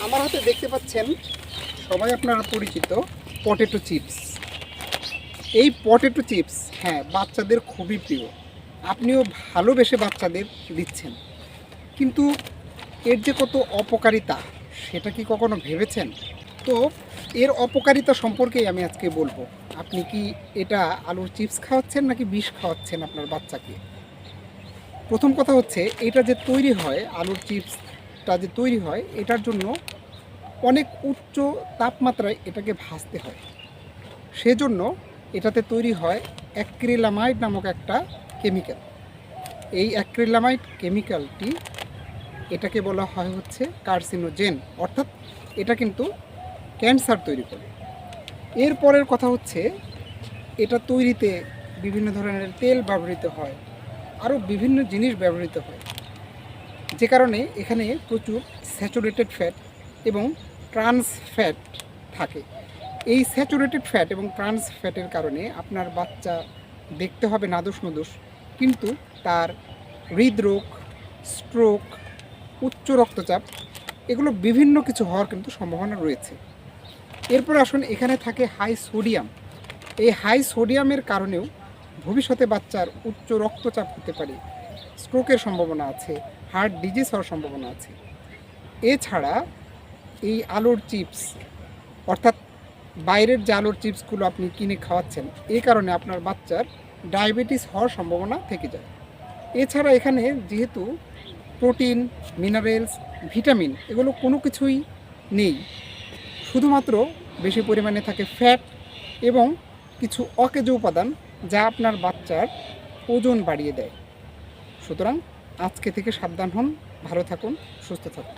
আমার হাতে দেখতে পাচ্ছেন সবাই আপনারা পরিচিত পটেটো চিপস। এই পটেটো চিপস বাচ্চাদের খুবই প্রিয়, আপনিও ভালোবেসে বাচ্চাদের দিচ্ছেন, কিন্তু এর যে কত অপকারিতা সেটা কি কখনো ভেবেছেন? তো এর অপকারিতা সম্পর্কেই আমি আজকে বলবো। আপনি কি এটা আলুর চিপস খাওয়াচ্ছেন নাকি বিষ খাওয়াচ্ছেন আপনার বাচ্চাকে? প্রথম কথা হচ্ছে, এটা যে তৈরি হয়, আলুর চিপসটা যে তৈরি হয়, এটার জন্য অনেক উচ্চ তাপমাত্রায় এটাকে ভাজতে হয়। সেজন্য এটাতে তৈরি হয় অ্যাক্রিলামাইড নামক একটা কেমিক্যাল। এই অ্যাক্রিলামাইড কেমিক্যালটি, এটাকে বলা হয় হচ্ছে কার্সিনোজেন, অর্থাৎ এটা কিন্তু ক্যান্সার তৈরি করে। এরপরের কথা হচ্ছে, এটা তৈরিতে বিভিন্ন ধরনের তেল ব্যবহৃত হয়, আরও বিভিন্ন জিনিস ব্যবহৃত হয়, যে কারণে এখানে প্রচুর স্যাচুরেটেড ফ্যাট এবং ট্রান্স ফ্যাট থাকে। এই স্যাচুরেটেড ফ্যাট এবং ট্রান্স ফ্যাটের কারণে আপনার বাচ্চা দেখতে হবে নাদুস নুদুস, কিন্তু তার হৃদরোগ, স্ট্রোক, উচ্চ রক্তচাপ, এগুলো বিভিন্ন কিছু হওয়ার কিন্তু সম্ভাবনা রয়েছে। এরপর আসুন, এখানে থাকে হাই সোডিয়াম। এই হাই সোডিয়ামের কারণেও ভবিষ্যতে বাচ্চার উচ্চ রক্তচাপ হতে পারে, স্ট্রোকের সম্ভাবনা আছে, হার্ট ডিজিজ হওয়ার সম্ভাবনা আছে। এছাড়া এই আলুর চিপস, অর্থাৎ বাইরের যে আলুর চিপসগুলো আপনি কিনে খাওয়াচ্ছেন, এই কারণে আপনার বাচ্চার ডায়াবেটিস হওয়ার সম্ভাবনা থেকে যায়। এছাড়া এখানে যেহেতু প্রোটিন, মিনারেলস, ভিটামিন এগুলো কোনো কিছুই নেই, শুধুমাত্র বেশি পরিমাণে থাকে ফ্যাট এবং কিছু অকেজো উপাদান, যা আপনার বাচ্চার ওজন বাড়িয়ে দেয়। সুতরাং আজকে থেকে সাবধান হন, ভালো থাকুন, সুস্থ থাকুন।